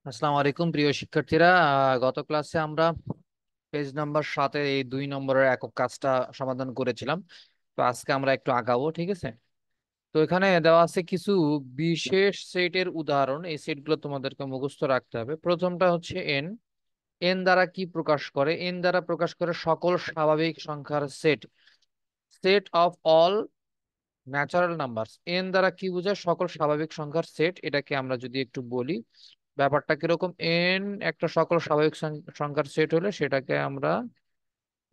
আসসালামু আলাইকুম প্রিয় শিক্ষার্থীরা। গত ক্লাসে আমরা পেজ নাম্বার 7-এর এই 2 নম্বরের একক কাজটা সমাধান করেছিলাম। তো আজকে আমরা একটু আগাবো, ঠিক আছে? তো এখানে দেওয়া আছে কিছু বিশেষ সেটের উদাহরণ। এই সেটগুলো তোমাদেরকে মুখস্থ রাখতে হবে। প্রথমটা হচ্ছে এন। এন দ্বারা কি প্রকাশ করে? এন দ্বারা প্রকাশ করে সকল স্বাভাবিক সংখ্যার set, set of all natural numbers. N দ্বারা কি বোঝায়? সকল স্বাভাবিক সংখ্যার সেট। এটাকে আমরা যদি একটু বলি, ব্যাপারটা কিরকম। এন একটা সকল স্বাভাবিক সংখ্যার সেট হলে সেটাকে আমরা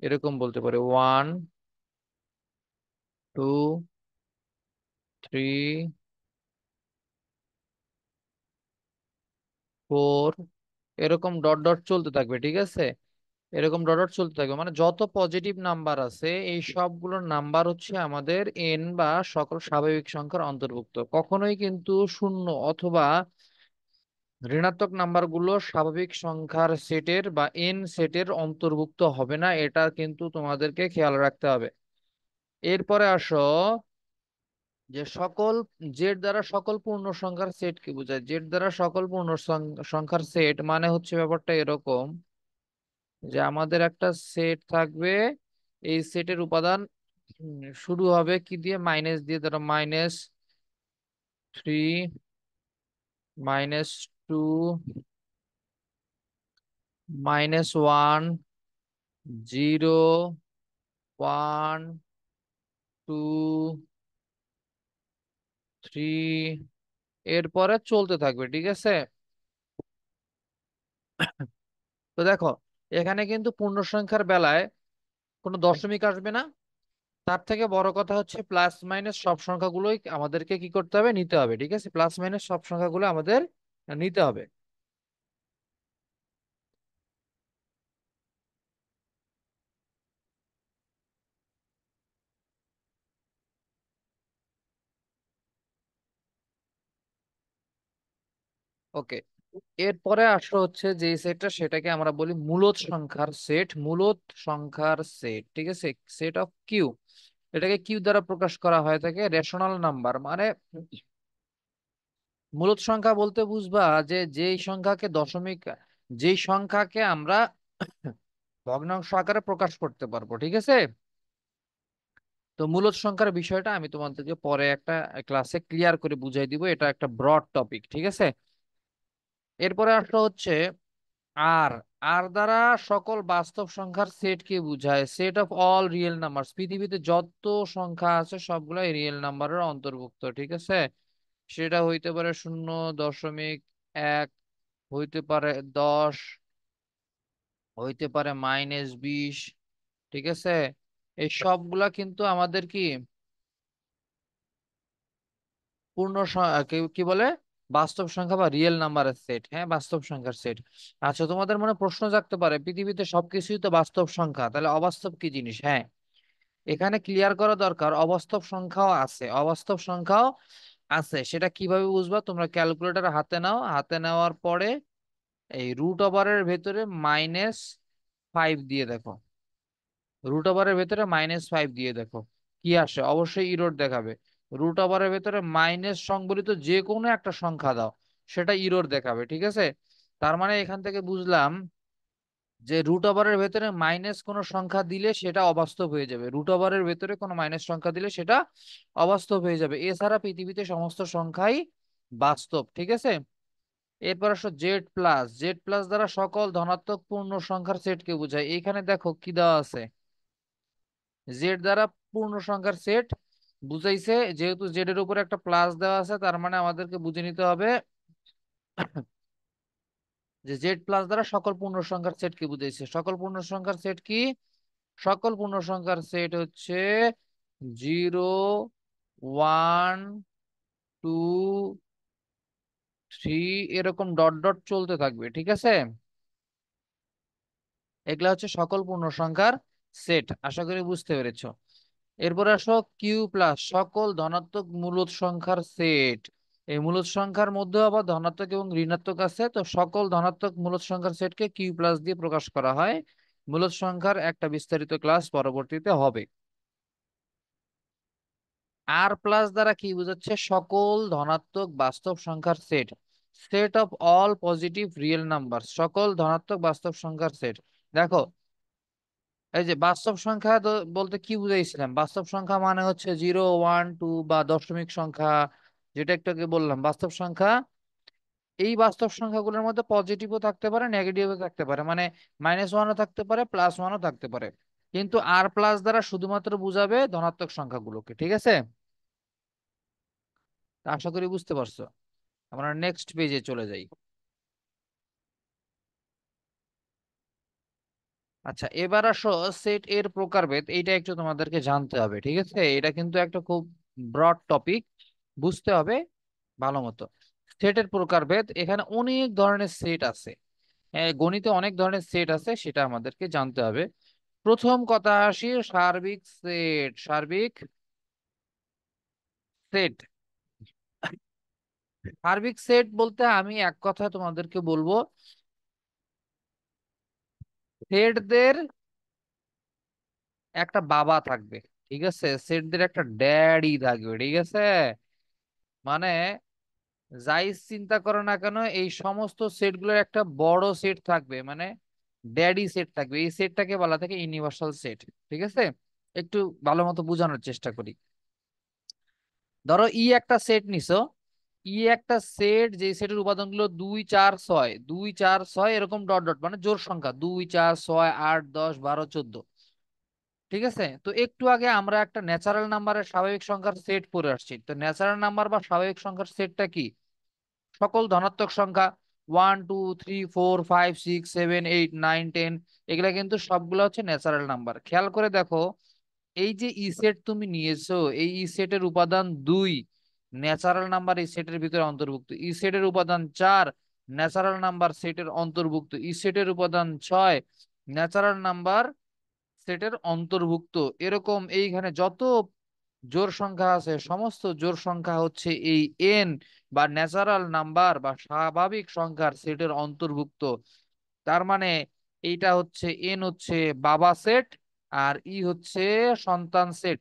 এরকম বলতে পারি: 1, 2, 3, 4, এরকম ডট ডট চলতে থাকবে, ঠিক আছে? এরকম ডট ডট চলতে থাকবে, মানে যত পজিটিভ নাম্বার আছে এই সবগুলোর নাম্বার হচ্ছে আমাদের এন বা সকল স্বাভাবিক সংখ্যার অন্তর্ভুক্ত। কখনোই কিন্তু শূন্য অথবা ঋণাত্মক নাম্বারগুলো স্বাভাবিক সংখ্যার সেটের বা এন সেটের অন্তর্ভুক্ত হবে না, এটা কিন্তু তোমাদেরকে খেয়াল রাখতে হবে। এরপরে আসো যে সকল জেড দ্বারা সকল পূর্ণ সংখ্যার সেট কি বোঝায়? জেড দ্বারা সকল পূর্ণ সংখ্যার সেট মানে হচ্ছে ব্যাপারটা এরকম যে আমাদের একটা সেট থাকবে। এই সেটের উপাদান শুরু হবে কি দিয়ে? মাইনাস দিয়ে। ধরো -3, -2, -1, 0, 1, 2, 3, এরপরে চলতে থাকবে, ঠিক আছে? তো দেখো, এখানে কিন্তু পূর্ণ সংখ্যার বেলায় কোনো দশমিক আসবে না। তার থেকে বড় কথা হচ্ছে প্লাস মাইনাস সব সংখ্যাগুলোই আমাদেরকে কি করতে হবে? নিতে হবে, ঠিক আছে? প্লাস মাইনাস সব সংখ্যাগুলো আমাদের নিতে হবে। ওকে, এরপরে আসলে হচ্ছে যে সেটটা, সেটাকে আমরা বলি মূলদ সংখ্যার সেট। মূলদ সংখ্যার সেট, ঠিক আছে? Set of Q. এটাকে কিউ দ্বারা প্রকাশ করা হয় থাকে রেশনাল নাম্বার, মানে মূলদ সংখ্যা বলতে বুঝবা যে যেই সংখ্যাকে দশমিক, যেই সংখ্যাকে আমরা ভগ্নাংশ আকারে প্রকাশ করতে পারবো, ঠিক আছে? তো মূলদ সংখ্যার বিষয়টা আমি তোমাদেরকে পরে একটা ক্লাসে ক্লিয়ার করে বুঝাই দিব। এটা একটা ব্রড টপিক, ঠিক আছে? এরপরে আসলে হচ্ছে আর। আর দ্বারা সকল বাস্তব সংখ্যার সেট কে বোঝায়? Set of all real numbers. পৃথিবীতে যত সংখ্যা আছে সবগুলাই রিয়েল নাম্বারের অন্তর্ভুক্ত, ঠিক আছে? সেটা হইতে পারে 0.1, হইতে পারে 10, হইতে পারে -20, ঠিক আছে? এই সবগুলা কিন্তু আমাদের কি পূর্ণ কি কি বলে? বাস্তব সংখ্যা বা রিয়েল নাম্বারের সেট। হ্যাঁ, বাস্তব সংখ্যার সেট। আচ্ছা, তোমাদের মনে প্রশ্ন জাগতে পারে, পৃথিবীতে সবকিছুই তো বাস্তব সংখ্যা, তাহলে অবাস্তব কি জিনিস? হ্যাঁ, এখানে ক্লিয়ার করা দরকার, অবাস্তব সংখ্যাও আছে। অবাস্তব সংখ্যাও আছে, সেটা কিভাবে বুঝবা? তোমরা ক্যালকুলেটর হাতে নাও, হাতে নেওয়ার পরে এই রুট ওভারের ভেতরে -5 দিয়ে দেখো। রুট ওভারের ভেতরে -5 দিয়ে দেখো কি আসে। অবশ্যই ইরোর দেখাবে। রুট ওভারের ভেতরে মাইনাস সংবলিত যে কোনো একটা সংখ্যা দাও, সেটা ইরোর দেখাবে, ঠিক আছে? তার মানে এখান থেকে বুঝলাম যে রুট ওভারের ভেতরে মাইনাস কোনো সংখ্যা দিলে সেটা অবাস্তব হয়ে যাবে। রুট ওভারের ভেতরে কোনো মাইনাস সংখ্যা দিলে সেটা অবাস্তব হয়ে যাবে। এছাড়া পৃথিবীতে সমস্ত সংখ্যাই বাস্তব, ঠিক আছে? এরপর আসো জেড প্লাস। জেড প্লাস দ্বারা সকল ধনাত্মক পূর্ণ সংখ্যার সেটকে বোঝায়। এখানে দেখো কি দেওয়া আছে, জেড দ্বারা পূর্ণ সংখ্যার সেট বুঝাইছে। যেহেতু জেড এর উপরে একটা প্লাস দেওয়া আছে, তার মানে আমাদেরকে বুঝে নিতে হবে যে জেড প্লাস দ্বারা সকল পূর্ণ সংখ্যার সেট কি বুঝাইছে। সকল পূর্ণ সংখ্যার সেট কি? সকল পূর্ণ সংখ্যার সেট হচ্ছে 0, 1, 2, 3, এরকম ডট ডট চলতে থাকবে, ঠিক আছে? এগুলা হচ্ছে সকল পূর্ণ সংখ্যার সেট। আশা করি বুঝতে পেরেছো। এরপর আসো কিউ প্লাস, সকল ধনাত্মক মূলদ সংখ্যার সেট। এই মূলদ সংখ্যার মধ্যে আবার ধনাত্মক এবং ঋণাত্মক আছে, তো সকল ধনাত্মক মূলদ সংখ্যার সেটকে কিউ প্লাস দিয়ে প্রকাশ করা হয়। মূলদ সংখ্যার একটা বিস্তারিত ক্লাস পরবর্তীতে হবে। আর প্লাস দ্বারা কি বোঝাচ্ছে? সকল ধনাত্মক বাস্তব সংখ্যার set. Set of all positive real number, সকল ধনাত্মক বাস্তব সংখ্যার সেট। দেখো, এই যে বাস্তব সংখ্যা বলতে কি বুঝাইছিলাম, বাস্তব সংখ্যা মানে হচ্ছে 0 1 2 বা দশমিক সংখ্যা, যেটা একটু আগে বললাম বাস্তব সংখ্যা। এই বাস্তব সংখ্যাগুলোর মধ্যে পজিটিভও থাকতে পারে, নেগেটিভও থাকতে পারে, মানে -1ও থাকতে পারে, +1ও থাকতে পারে। কিন্তু আর প্লাস দ্বারা শুধুমাত্র বুঝাবে ধনাত্মক সংখ্যাগুলোকে, ঠিক আছে? তা আশা করি বুঝতে পারছো। আমরা নেক্সট পেজে চলে যাই। আচ্ছা, এবার আসো সেট এর প্রকারভেদ, এইটা একটু তোমাদেরকে জানতে হবে, ঠিক আছে? এটা কিন্তু একটা খুব ব্রড টপিক, বুঝতে হবে ভালো মতো। সেটের প্রকারভেদ, এখানে অনেক ধরনের সেট আছে। গণিতে অনেক ধরনের সেট আছে, সেটা আমাদেরকে জানতে হবে। প্রথম কথা আসি, সার্বিক সেট। সার্বিক সেট, সার্বিক সেট বলতে আমি এক কথা তোমাদেরকে বলবো, সেটদের একটা বাবা থাকবে, ঠিক আছে? সেটদের একটা ড্যাডি থাকবে, ঠিক আছে? মানে যাই চিন্তা করো না কেন, এই সমস্ত সেট গুলোর একটা বড় সেট থাকবে, মানে ড্যাডি সেট থাকবে। এই সেটটাকে বলা থাকে ইউনিভার্সাল সেট, ঠিক আছে? একটু ভালো মতো বোঝানোর চেষ্টা করি। ধরো একটা সেট নিছো, একটা সেট, যে সেটের উপাদানগুলো 2 4 6, 2 4 6 এরকম ডট ডট, মানে জোড় সংখ্যা 2 4 6 8 10 12 14, ঠিক আছে? তো একটু আগে আমরা একটা ন্যাচারাল নাম্বারের স্বাভাবিক সংখ্যার সেট পড়ে আসছি। তো ন্যাচারাল নাম্বার বা স্বাভাবিক সংখ্যার সেটটা কি? সকল ধনাত্মক সংখ্যা 1 2 3 4 5 6 7 8 9 10, এগুলা কিন্তু সবগুলো হচ্ছে ন্যাচারাল নাম্বার। খেয়াল করে দেখো, এই যে ই সেট তুমি নিয়েছো, এই ই সেটের উপাদান 2 ন্যাচারাল নাম্বার এই সেটের ভিতরে অন্তর্ভুক্ত, ই সেটের উপাদান 4 ন্যাচারাল নাম্বার সেটের অন্তর্ভুক্ত, ই সেটের উপাদান 6 ন্যাচারাল নাম্বার সেটের অন্তর্ভুক্ত। এরকম এইখানে যত জোড় সংখ্যা আছে, সমস্ত জোড় সংখ্যা হচ্ছে এই এন বা ন্যাচারাল নাম্বার বা স্বাভাবিক সংখ্যার সেটের অন্তর্ভুক্ত। তার মানে এইটা হচ্ছে এন হচ্ছে বাবা সেট, আর ই হচ্ছে সন্তান সেট।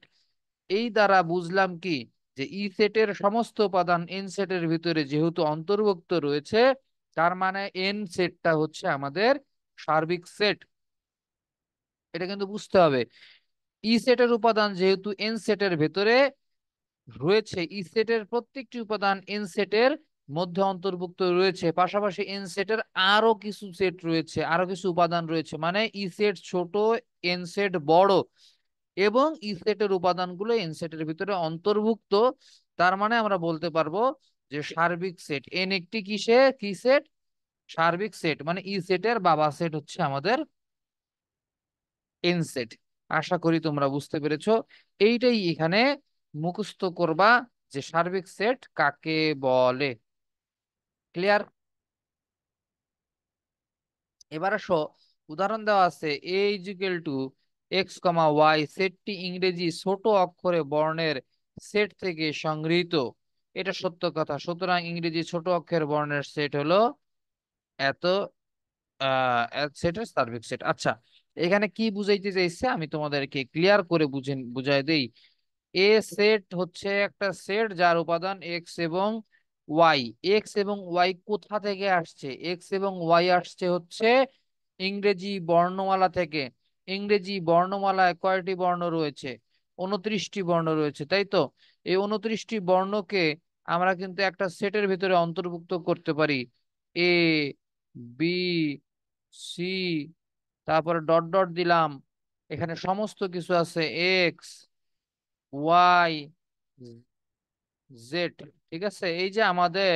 এই দ্বারা বুঝলাম কি, যে ই সেটের সমস্ত উপাদান এন সেটের ভিতরে যেহেতু অন্তর্ভুক্ত রয়েছে, তার মানে এন সেটটা হচ্ছে আমাদের সার্বিক সেট। এটা কিন্তু বুঝতে হবে। ই সেটের উপাদান যেহেতু এন সেটের ভেতরে রয়েছে, ই সেটের প্রত্যেকটি উপাদান এন সেটের মধ্যে অন্তর্ভুক্ত রয়েছে, পাশাপাশি এন সেটের আরো কিছু সেট রয়েছে, আরো কিছু উপাদান রয়েছে, মানে ই সেট ছোট, এন সেট বড়, এবং ই সেটের উপাদানগুলো এন সেটের ভিতরে অন্তর্ভুক্ত। তার মানে আমরা বলতে পারবো যে সার্বিক সেট এন একটি কি সেট? সার্বিক সেট, মানে ই সেটের বাবা সেট হচ্ছে আমাদের এন সেট। আশা করি তোমরা বুঝতে পেরেছো। এইটাই এখানে মুখস্থ করবা, যে সার্বিক সেট কাকে বলে। ক্লিয়ার? এবার আসো, উদাহরণ দেওয়া আছে এ ইজিক্যাল টু এক্স কমা ওয়াই, সেটটি ইংরেজি ছোট অক্ষরে বর্ণের সেট থেকে সংগৃহীত। এটা সত্য কথা, সুতরাং ইংরেজি ছোট অক্ষরের বর্ণের সেট হলো এত সেটের সার্বিক সেট। আচ্ছা, এখানে কি বুঝাইতে চাইছে আমি তোমাদেরকে ক্লিয়ার করে বুঝাই দেই। এ সেট হচ্ছে একটা সেট যার উপাদান এক্স এবং ওয়াই। এক্স এবং ওয়াই কোথা থেকে আসছে? এক্স এবং ওয়াই আসছে হচ্ছে ইংরেজি বর্ণমালা থেকে। ইংরেজি বর্ণমালায় কয়টি বর্ণ রয়েছে? 29টি বর্ণ রয়েছে, তাই তো? এই 29টি বর্ণকে আমরা কিন্তু একটা সেটের ভিতরে অন্তর্ভুক্ত করতে পারি। এ, বি, সি, তারপরে ডট ডট দিলাম, এখানে সমস্ত কিছু আছে, এক্স, ওয়াই, জেড, ঠিক আছে? এই যে আমাদের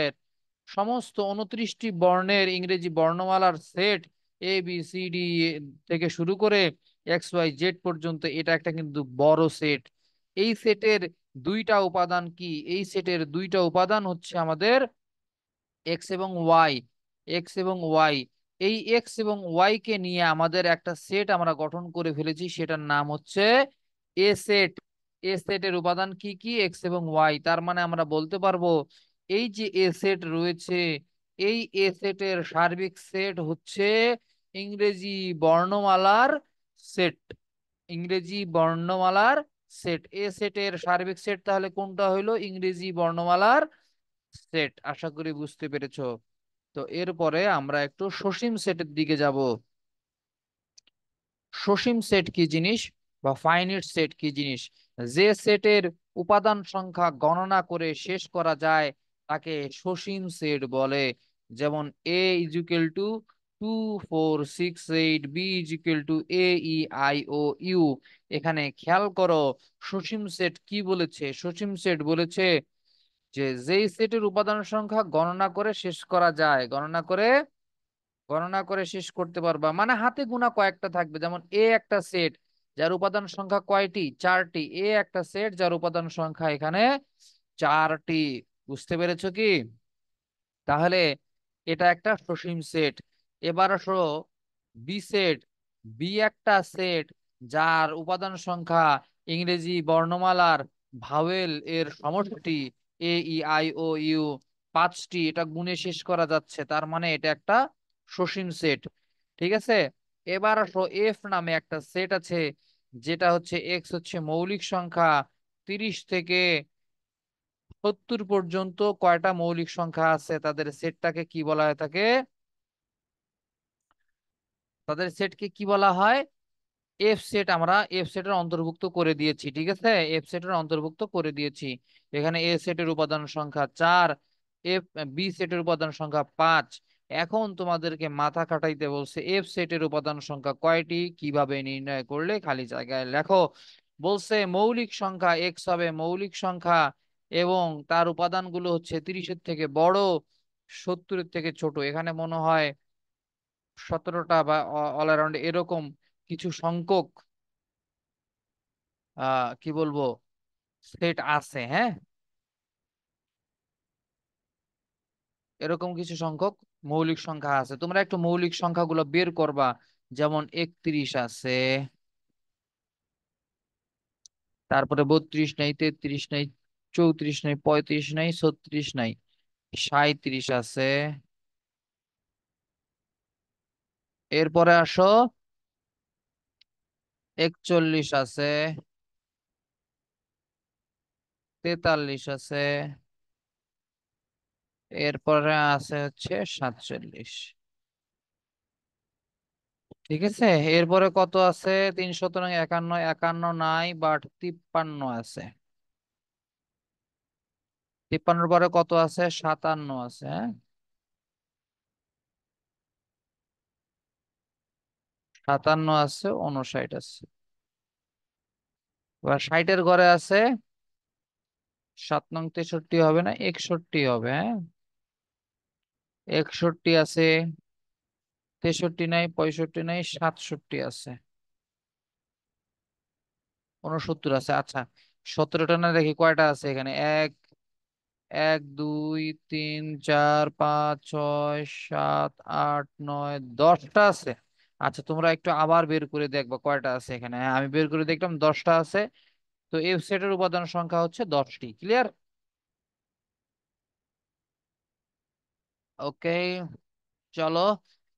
সমস্ত 29টি বর্ণের ইংরেজি বর্ণমালার set, A B C D থেকে শুরু করে এক্স ওয়াই জেড পর্যন্ত, এটা একটা কিন্তু বড় সেট। এই সেটের দুইটা উপাদান কি? এই সেটের দুইটা উপাদান হচ্ছে আমাদের এক্স এবং ওয়াই। এক্স এবং ওয়াই, এই এক্স এবং ওয়াই কে নিয়ে আমাদের একটা সেট আমরা গঠন করে ফেলেছি, সেটার নাম হচ্ছে এ সেট। এ সেটের উপাদান কি কি? এক্স এবং ওয়াই। তার মানে আমরা বলতে পারবো এই যে এ সেট রয়েছে, এই এ সেটের সার্বিক সেট হচ্ছে ইংরেজি বর্ণমালার সেট। ইংরেজি বর্ণমালার সেট, এ সেটের সার্বিক সেট তাহলে কোনটা হইলো? ইংরেজি বর্ণমালার সেট, আশা করি বুঝতে পেরেছো। তো এরপরে আমরা একটু সসীম সেটের দিকে যাব। সসীম সেট কি জিনিস বা ফাইনাইট সেট কি জিনিস? যে সেটের উপাদান সংখ্যা গণনা করে শেষ করা যায় তাকে সসীম সেট বলে। যেমন A is equal to 2468, B is equal to A E I O U. এখানে খেয়াল করো, সসীম সেট কি বলেছে? সসীম সেট বলেছে যে যেই সেটের উপাদান সংখ্যা গণনা করে শেষ করা যায়, গণনা করে শেষ করতে পারবা, মানে হাতে গোনা কয়েকটা থাকবে। যেমন এ একটা সেট যার উপাদান সংখ্যা কয়টি? চারটি। এ একটা সেট যার উপাদান সংখ্যা এখানে চারটি। বুঝতে পেরেছো কি? তাহলে এটা একটা সসীম সেট। এবার আসো বি সেট। বি একটা সেট যার উপাদান সংখ্যা ইংরেজি বর্ণমালার ভাওয়েল এর সমষ্টি এ ই আই ও ইউ পাঁচটি। এটা গুণে শেষ করা যাচ্ছে, তার মানে এটা একটা সসীম সেট। ঠিক আছে। এবার আসো এফ নামে একটা সেট আছে, যেটা হচ্ছে এক্স হচ্ছে মৌলিক সংখ্যা। 30 থেকে 70 পর্যন্ত কয়টা মৌলিক সংখ্যা আছে তাদের সেটটাকে কি বলা হয় থাকে? তাদের সেটকে কি বলা হয়? F set. আমরা এফ সেটের অন্তর্ভুক্ত করে দিয়েছি, ঠিক আছে, এফ সেটের অন্তর্ভুক্ত করে দিয়েছি। এখানে এ সেটের উপাদান সংখ্যা 4, এফ বি সেটের উপাদান সংখ্যা 5। এখন তোমাদেরকে মাথা খাটাইতে বলছে এফ সেটের উপাদান সংখ্যা কয়টি, কিভাবে নির্ণয় করলে খালি জায়গায় লেখো। বলছে মৌলিক সংখ্যা এক্স হবে মৌলিক সংখ্যা এবং তার উপাদানগুলো হচ্ছে 30-এর থেকে বড়, 70-এর থেকে ছোট। এখানে মনে হয় 17টা বা অল অ্যারাউন্ড এরকম কিছু সংখ্যক কি বলবো সেট আছে। হ্যাঁ, এরকম কিছু সংখ্যক মৌলিক সংখ্যা আছে। তোমরা একটু মৌলিক সংখ্যাগুলো বের করবা। যেমন 31 আছে, তারপরে 32 নাই, 33 নাই, 34 নাই, 35 নাই, 36 নাই, 37 আছে। এরপরে আসো 41 আছে, 43 আছে, এরপরে আছে হচ্ছে 47। ঠিক আছে। এরপরে কত আছে? 3 51, 51 নাই, বাট 53 আছে। 53 পরে কত আছে? 57 আছে। হ্যাঁ, 57 আছে, 59 আছে। এবার 60-এর ঘরে আছে 7 নং 63 হবে না, 61 হবে। হ্যাঁ, 61 আছে, 63 নাই, 65 নাই, 67 আছে, 69 আছে। আচ্ছা, 17টা না, দেখি কয়টা আছে এখানে। এক, 1 2 3 4 5 6 7 8 9 10টা আছে। আচ্ছা, তোমরা একটু আবার বের করে দেখবা কয়টা আছে এখানে। হ্যাঁ, আমি বের করে দেখলাম 10টা আছে। তো এফ সেটের উপাদান সংখ্যা হচ্ছে 10টি। ক্লিয়ার? ওকে, চলো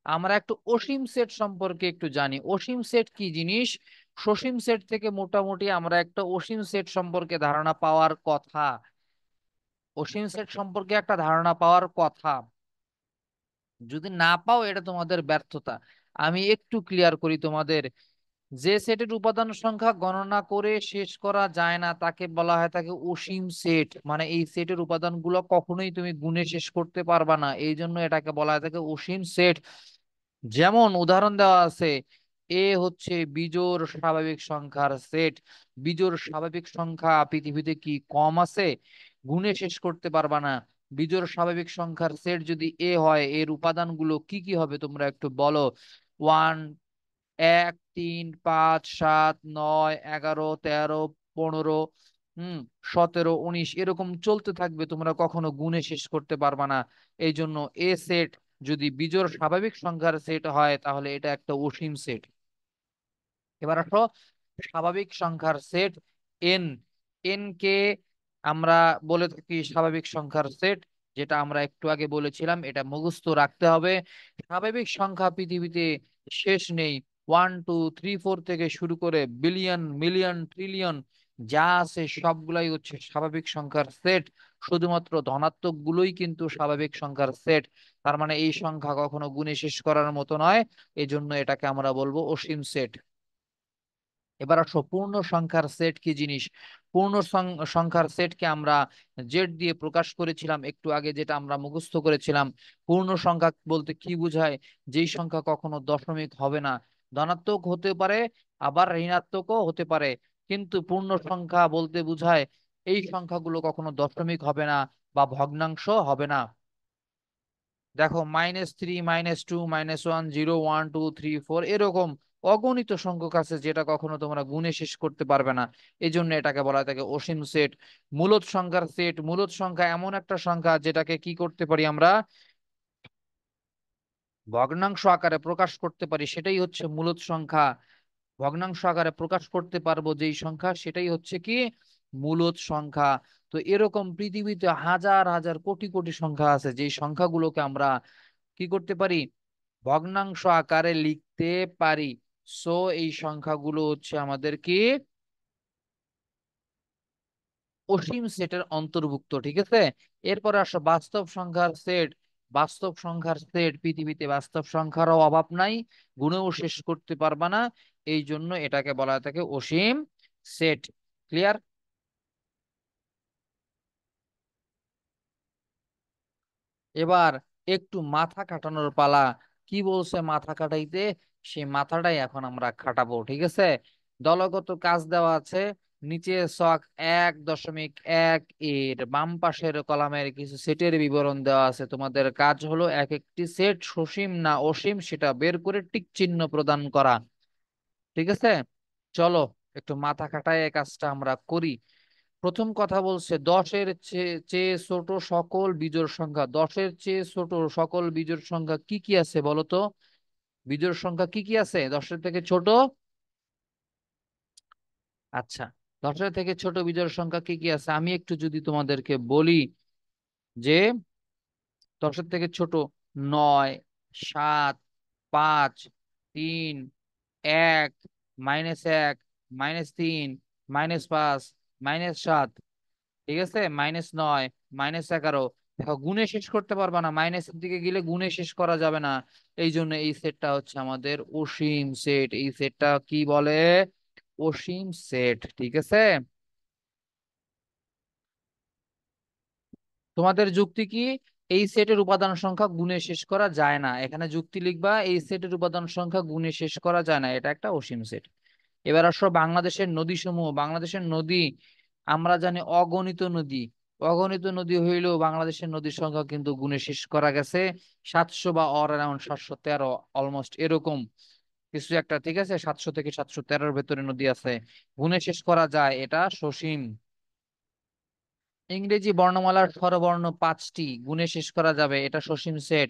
আমরা একটু অসীম সেট সম্পর্কে একটু জানি। অসীম সেট কি জিনিস? সসীম সেট থেকে মোটামুটি আমরা একটা অসীম সেট সম্পর্কে ধারণা পাওয়ার কথা। অসীম সেট সম্পর্কে একটা ধারণা পাওয়ার কথা। যদি না পাও এটা তোমাদের ব্যর্থতা। আমি একটু ক্লিয়ার করি তোমাদের। যে সেটের উপাদান সংখ্যা গণনা করে শেষ করা যায় না তাকে বলা হয় থাকে অসীম সেট। মানে এই সেটের উপাদানগুলো কখনোই তুমি গুণে শেষ করতে পারবা না, এই জন্য এটাকে বলা হয় থাকে অসীম সেট। যেমন উদাহরণ দেওয়া আছে, এ হচ্ছে বিজোড় স্বাভাবিক সংখ্যার সেট। বিজোড় স্বাভাবিক সংখ্যা পৃথিবীতে কি কম আছে? গুণে শেষ করতে পারবা না। বিজোড় স্বাভাবিক সংখ্যার সেট যদি এ হয়, এর উপাদানগুলো কি কি হবে তোমরা একটু বলো। 1, 1, 3, 5, 7, 9, 11, 13, 15, 17, 19 এরকম চলতে থাকবে, তোমরা কখনো গুণে শেষ করতে পারবা না। এই জন্য এ সেট যদি বিজোড় স্বাভাবিক সংখ্যার সেট হয় তাহলে এটা একটা অসীম সেট। এবার আসো স্বাভাবিক সংখ্যার সেট এন। এন কে আমরা বলে থাকি স্বাভাবিক সংখ্যার সেট, যেটা আমরা একটু আগে বলেছিলাম, এটা মুখস্থ রাখতে হবে। স্বাভাবিক সংখ্যা পৃথিবীতে শেষ নেই। 1, 2, 3, 4 থেকে শুরু করে বিলিয়ন, মিলিয়ন, ট্রিলিয়ন যা আছে সবগুলাই হচ্ছে স্বাভাবিক সংখ্যার সেট, শুধুমাত্র ধনাত্মক গুলোই কিন্তু স্বাভাবিক সংখ্যার সেট। তার মানে এই সংখ্যা কখনো গুণে শেষ করার মতো নয়, এই জন্য এটাকে আমরা বলবো অসীম সেট। এবার আসো পূর্ণ সংখ্যার সেট কি জিনিস। পূর্ণ সংখ্যার সেটকে আমরা জেড দিয়ে প্রকাশ করেছিলাম একটু আগে, যেটা আমরা মুখস্থ করেছিলাম। পূর্ণ সংখ্যা বলতে কি বোঝায়? যেই সংখ্যা কখনো দশমিক হবে না, ধনাত্মক হতে পারে আবার ঋণাত্মকও হতে পারে, কিন্তু পূর্ণ সংখ্যা বলতে বোঝায় এই সংখ্যাগুলো কখনো দশমিক হবে না বা ভগ্নাংশ হবে না। দেখো -3, -2, -1, 0, 1, 2, 3, 4 এরকম অগণিত সংখ্যক আছে যেটা কখনো তোমরা গুণে শেষ করতে পারবে না। এই জন্য এটাকে বলা হয় থাকে অসীম সেট। মূলদ সংখ্যার সেট, মূলদ সংখ্যা এমন একটা সংখ্যা যেটাকে কি করতে পারি আমরা ভগ্নাংশ আকারে প্রকাশ করতে পারি, সেটাই হচ্ছে মূলদ সংখ্যা। ভগ্নাংশ আকারে প্রকাশ করতে পারবো যেই সংখ্যা, সেটাই হচ্ছে কি মূলদ সংখ্যা। তো এরকম পৃথিবীতে হাজার হাজার কোটি কোটি সংখ্যা আছে যেই সংখ্যাগুলোকে আমরা কি করতে পারি ভগ্নাংশ আকারে লিখতে পারি। সো এই সংখ্যাগুলো হচ্ছে আমাদের কি অসীম সেটের অন্তর্ভুক্ত, ঠিক আছে। এরপরে আসো বাস্তব সংখ্যার সেট। বাস্তব সংখ্যার সেট, পৃথিবীতে বাস্তব সংখ্যারও অভাব নাই, গুণেও শেষ করতে পারবা না, এই জন্য এটাকে বলা হয় থাকে অসীম সেট। ক্লিয়ার? এবার একটু মাথা খাটানোর পালা। কি বলছে মাথা খাটাইতে, সেই মাথাটাই এখন আমরা খাটাবো, ঠিক আছে। দলগত কাজ দেওয়া আছে, নিচে ছক 1.1 এর বাম পাশের কলামের কিছু সেটের বিবরণ দেওয়া আছে। তোমাদের কাজ হলো এক একটি সেট সসীম না অসীম সেটা বের করে টিক চিহ্ন প্রদান করা, ঠিক আছে। চলো একটু মাথা খাটায় এই কাজটা আমরা করি। প্রথম কথা বলছে 10-এর চেয়ে ছোট সকল বিজোড় সংখ্যা। 10-এর চেয়ে ছোট সকল বিজোড় সংখ্যা কি কি আছে বলো তো? বিজোড় সংখ্যা কি কি আছে 10-এর থেকে ছোট? আচ্ছা, 10-এর থেকে ছোট বিজোড় সংখ্যা কি কি আছে আমি একটু যদি তোমাদেরকে বলি, যে 10-এর থেকে ছোট 9, 7, 5, 3, 1, -1, -3, -5, -7, ঠিক আছে, -9, -11। দেখো গুণে শেষ করতে পারবা না, মাইনাসের দিকে গেলে গুণে শেষ করা যাবে না। এই জন্য এই সেটটা হচ্ছে আমাদের অসীম সেট। এই সেটটা কি বলে? অসীম সেট, ঠিক আছে। তোমাদের যুক্তি কি? এই সেটের উপাদান সংখ্যা গুণে শেষ করা যায় না, এখানে যুক্তি লিখবা এই সেটের উপাদান সংখ্যা গুণে শেষ করা যায় না, এটা একটা অসীম সেট। এবার আসো বাংলাদেশের নদী সমূহ। বাংলাদেশের নদী আমরা জানি অগণিত নদী। অগণিত নদী হইলেও বাংলাদেশের নদীর সংখ্যা কিন্তু গুণে শেষ করা গেছে 700 বা অর অ্যারাউন্ড 713, অলমোস্ট এরকম কিছু একটা, ঠিক আছে। 700 থেকে 713-এর ভেতরে নদী আছে, গুণে শেষ করা যায়, এটা সসীম। ইংরেজি বর্ণমালার স্বরবর্ণ 5টি, গুণে শেষ করা যাবে, এটা সসীম সেট।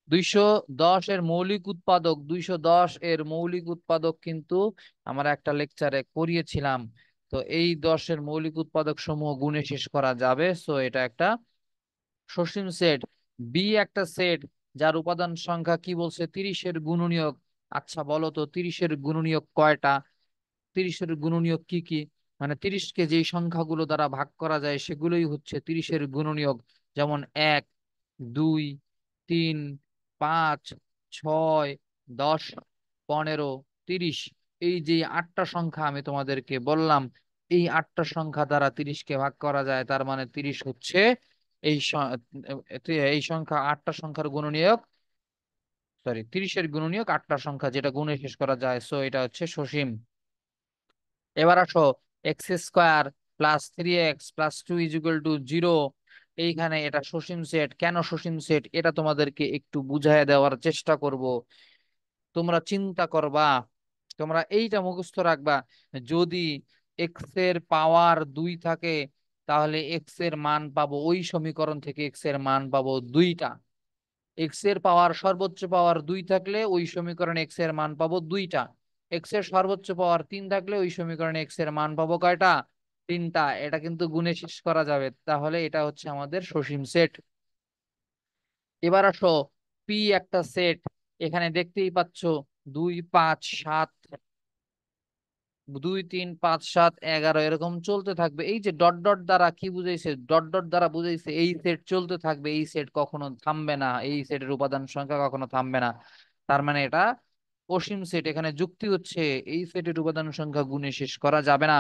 210 এর মৌলিক উৎপাদক, 210 এর মৌলিক উৎপাদক কিন্তু আমরা একটা লেকচারে করিয়েছিলাম। তো এই 10-এর মৌলিক উৎপাদক সমূহ গুণে শেষ করা যাবে, সো এটা একটা সসীম সেট। বি একটা সেট যার উপাদান সংখ্যা কি বলছে 30-এর গুণনীয়ক। আচ্ছা বলো তো 30-এর গুণনীয়ক কয়টা? 30-এর গুণনীয়ক কি কি? মানে 30-কে যেই সংখ্যাগুলো দ্বারা ভাগ করা যায় সেগুলোই হচ্ছে 30-এর গুণনীয়ক। যেমন 1, 2, 3, 5, 6, 10, 15, 30। এই যে 8টা সংখ্যা আমি তোমাদেরকে বললাম, এই 8টা সংখ্যা দ্বারা 30-কে ভাগ করা যায়, তার মানে 30 হচ্ছে এই এই সংখ্যা 8টা সংখ্যার গুণনীয়ক। সরি, 30-এর গুণনীয়ক 8টা সংখ্যা যেটা গুণে শেষ করা যায়, সো এটা হচ্ছে সসীম। এবার আসো x² + 3x + 2 = 0। এইখানে এটা সসীম সেট। কেন সসীম সেট এটা তোমাদেরকে একটু বুঝায় দেওয়ার চেষ্টা করব, তোমরা চিন্তা করবা, তোমরা এইটা মুখস্থ রাখবা। যদি এক্স এর পাওয়ার 2 থাকে তাহলে এক্স এর মান পাবো, ওই সমীকরণ থেকে এক্স এর মান পাবো 2টা। এক্স এর পাওয়ার সর্বোচ্চ পাওয়ার 2 থাকলে ওই সমীকরণে এক্স এর মান পাবো 2টা। এক্স এর সর্বোচ্চ পাওয়ার 3 থাকলে ওই সমীকরণে এক্স এর মান পাবো কয়টা? 3টা। এটা কিন্তু গুণে শেষ করা যাবে, তাহলে এটা হচ্ছে আমাদের সসীম সেট। এবার আসো পি একটা সেট। এখানে দেখতেই পাচ্ছ 2, 5, 7, 2 3 5 7 11 এরকম চলতে থাকবে। এই যে ডট ডট দ্বারা কি বুঝাইছে, ডট ডট দ্বারা বুঝাইছে এই সেট চলতে থাকবে, এই সেট কখনো থামবে না, এই সেটের উপাদান সংখ্যা কখনো থামবে না। তার মানে এটা অসীম সেট। এখানে যুক্তি হচ্ছে এই সেটের উপাদান সংখ্যা গুণে শেষ করা যাবে না।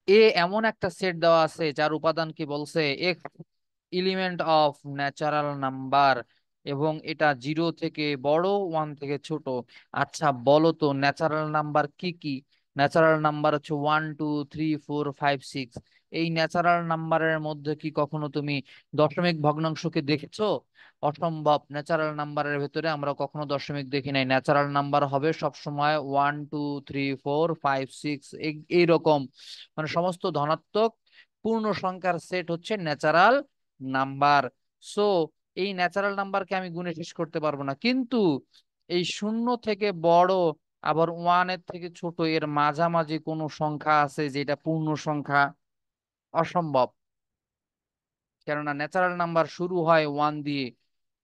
এ এমন একটা সেট দেওয়া আছে যার উপাদান কি বলছে, x element of natural number, এবং এটা 0 থেকে বড় 1 থেকে ছোট। আচ্ছা বলো তো ন্যাচারাল নাম্বার কি কি? ন্যাচারাল নাম্বার হচ্ছে 1 2 3 4 5 6। এই ন্যাচারাল নাম্বারের মধ্যে কি কখনো তুমি দশমিক ভগ্নাংশকে দেখেছো? অসম্ভব। ন্যাচারাল নাম্বারের ভেতরে আমরা কখনো দশমিক দেখি নাই। ন্যাচারাল নাম্বার হবে সব সময় 1 2 3 4 5 6 এইরকম, মানে সমস্ত ধনাত্মক পূর্ণ সংখ্যার সেট হচ্ছে ন্যাচারাল নাম্বার। সো এই ন্যাচারাল নাম্বারকে আমি গুণে শেষ করতে পারবো না, কিন্তু এই 0 থেকে বড় আবার 1-এর থেকে ছোট এর মাঝামাঝি কোনো সংখ্যা আছে যেটা পূর্ণ সংখ্যা? অসম্ভব। কেননা ন্যাচারাল নাম্বার শুরু হয় 1 দিয়ে,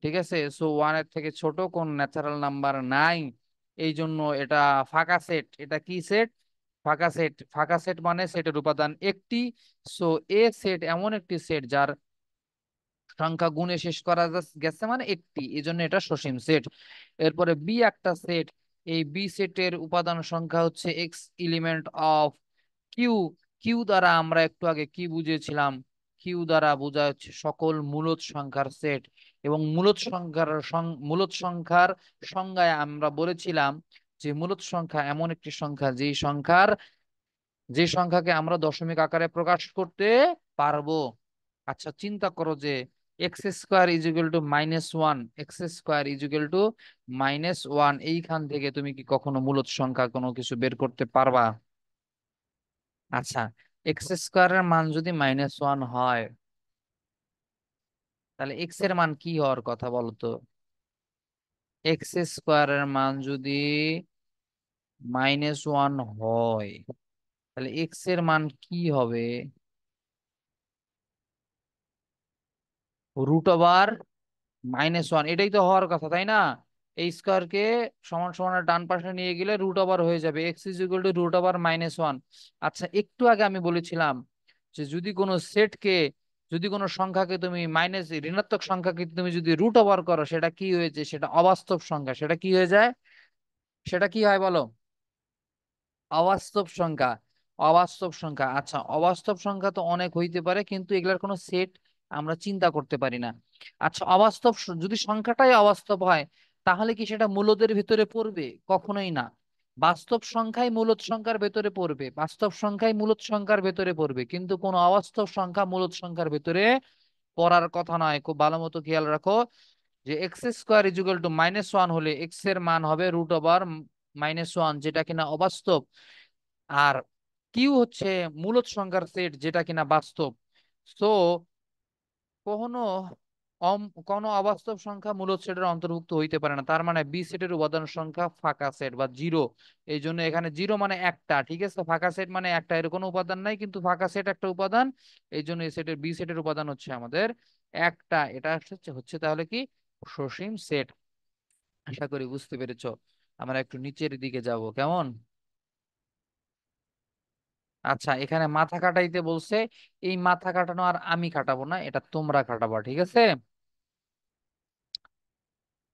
ঠিক আছে? সো 1-এর থেকে ছোট কোন ন্যাচারাল নাম্বার নাই। এই জন্য এটা ফাঁকা সেট। এটা কি সেট? ফাঁকা সেট। ফাঁকা সেট মানে সেটের উপাদান একটি। সো এ সেট এমন একটি সেট যার সংখ্যা গুণে শেষ করা গেছে মানে একটি, এই জন্য এটা সসীম সেট। এরপরে বি একটা সেট। এই বি সেটের উপাদান সংখ্যা হচ্ছে x element of Q. Q দ্বারা আমরা একটু আগে কি বুঝেছিলাম? কিউ দ্বারা বোঝা হচ্ছে সকল মূলদ সংখ্যার সেট। এবং মূলদ সংখ্যার সংজ্ঞায় আমরা বলেছিলাম যে মূলদ সংখ্যা এমন একটি সংখ্যা যে সংখ্যাকে আমরা দশমিক আকারে প্রকাশ করতে পারবো। আচ্ছা চিন্তা করো যে x square is equal two -1, x square is equal two -1, এইখান থেকে তুমি কি কখনো মূলদ সংখ্যা কোনো কিছু বের করতে পারবা? আচ্ছা, এক্স স্কোয়ারের মান যদি -1 হয়, তাহলে এক্স এর মান কি হওয়ার কথা বলো তো? এক্স স্কোয়ারের মান যদি -1 হয়, তাহলে এক্স এর মান কি হবে? √, -1, এটাই তো হওয়ার কথা, তাই না? এই স্কোয়ারকে সমান সমান ডান পাশে নিয়ে গেলে √, হয়ে যাবে এক্স ইজ ইকুয়াল টু √, -1। আচ্ছা একটু আগে আমি বলেছিলাম যে যদি কোনো সংখ্যাকে তুমি ঋণাত্মক সংখ্যাকে তুমি যদি √, করো সেটা কি হয়েছে? সেটা অবাস্তব সংখ্যা। সেটা কি হয়ে যায়? সেটা কি হয় বলো? অবাস্তব সংখ্যা। অবাস্তব সংখ্যা। আচ্ছা অবাস্তব সংখ্যা তো অনেক হইতে পারে, কিন্তু এগুলার কোনো সেট আমরা চিন্তা করতে পারি না। আচ্ছা যদি সংখ্যাটাই অবাস্তব হয়, তাহলে কি সেটা মূলদের ভিতরে পড়বে? কখনোই না। বাস্তব সংখ্যাই মূলদ সংখ্যার ভেতরে পড়বে, বাস্তব সংখ্যাই মূলদ সংখ্যার ভেতরে পড়বে, কিন্তু কোনো অবাস্তব সংখ্যা মূলদ সংখ্যার ভেতরে পড়ার কথা নয়। খুব ভালো মতো খেয়াল রাখো যে x square is equal two -1 হলে এক্স এর মান হবে √, যেটা কিনা অবাস্তব। আর কিউ হচ্ছে মূলদ সংখ্যার সেট যেটা কিনা বাস্তব। সো কখনো কোনো অবাস্তব সংখ্যা মূলদ সেটের অন্তর্ভুক্ত হইতে পারে না। তার মানে বি সেটের উপাদান সংখ্যা ফাঁকা সেট বা জিরো। এই জন্য এখানে জিরো মানে একটা, ঠিক আছে? ফাঁকা সেট মানে একটা, এর কোনো উপাদান নাই, কিন্তু ফাঁকা সেট একটা উপাদান। এই জন্য এই সেটের বি সেটের উপাদান হচ্ছে আমাদের একটা। এটা হচ্ছে হচ্ছে তাহলে কি সসীম সেট। আশা করি বুঝতে পেরেছো। আমরা একটু নিচের দিকে যাব, কেমন? আচ্ছা এখানে মাথা কাটাইতে বলছে। এই মাথা কাটানো আর আমি কাটাবো না, এটা তোমরা কাটাবা, ঠিক আছে?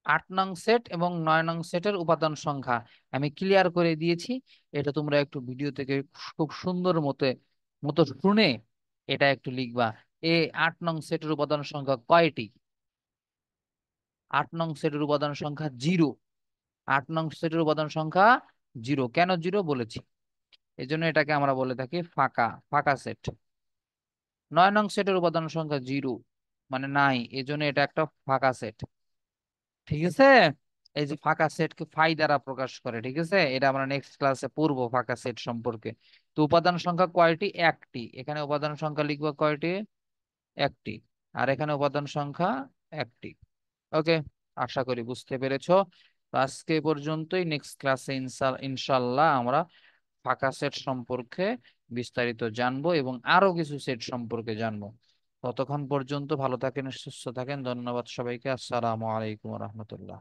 8 নং সেট এবং 9 নং সেটের উপাদান সংখ্যা আমি ক্লিয়ার করে দিয়েছি। এটা তোমরা একটু ভিডিও থেকে খুব সুন্দর মতো শুনে এটা একটু লিখবা। 8 নং সেটের উপাদান সংখ্যা কয়টি? 8 নং সেটের উপাদান সংখ্যা 0। 8 নং সেটের উপাদান সংখ্যা 0। কেন 0 বলেছি? এই জন্য এটাকে আমরা বলে থাকি ফাঁকা ফাঁকা সেট। 9 নং সেটের উপাদান সংখ্যা 0, মানে নাই, এই জন্য এটা একটা ফাঁকা সেট, ঠিক আছে? এই যে ফাঁকা সেটকে ফাই দ্বারা প্রকাশ করে, ঠিক আছে? এটা আমরা নেক্সট ক্লাসে পড়বো ফাঁকা সেট সম্পর্কে। তো উপাদান সংখ্যা কয়টি? একটি। এখানে উপাদান সংখ্যা লিখবো কয়টি? একটি। আর এখানে উপাদান সংখ্যা একটি। ওকে, আশা করি বুঝতে পেরেছো। তো আজকে এ পর্যন্তই। নেক্সট ক্লাসে ইনশাল্লাহ আমরা ফাঁকা সেট সম্পর্কে বিস্তারিত জানবো এবং আরো কিছু সেট সম্পর্কে জানবো। ততক্ষণ পর্যন্ত ভালো থাকেন, সুস্থ থাকেন। ধন্যবাদ সবাইকে। আসসালামু আলাইকুম রহমতুল্লাহ।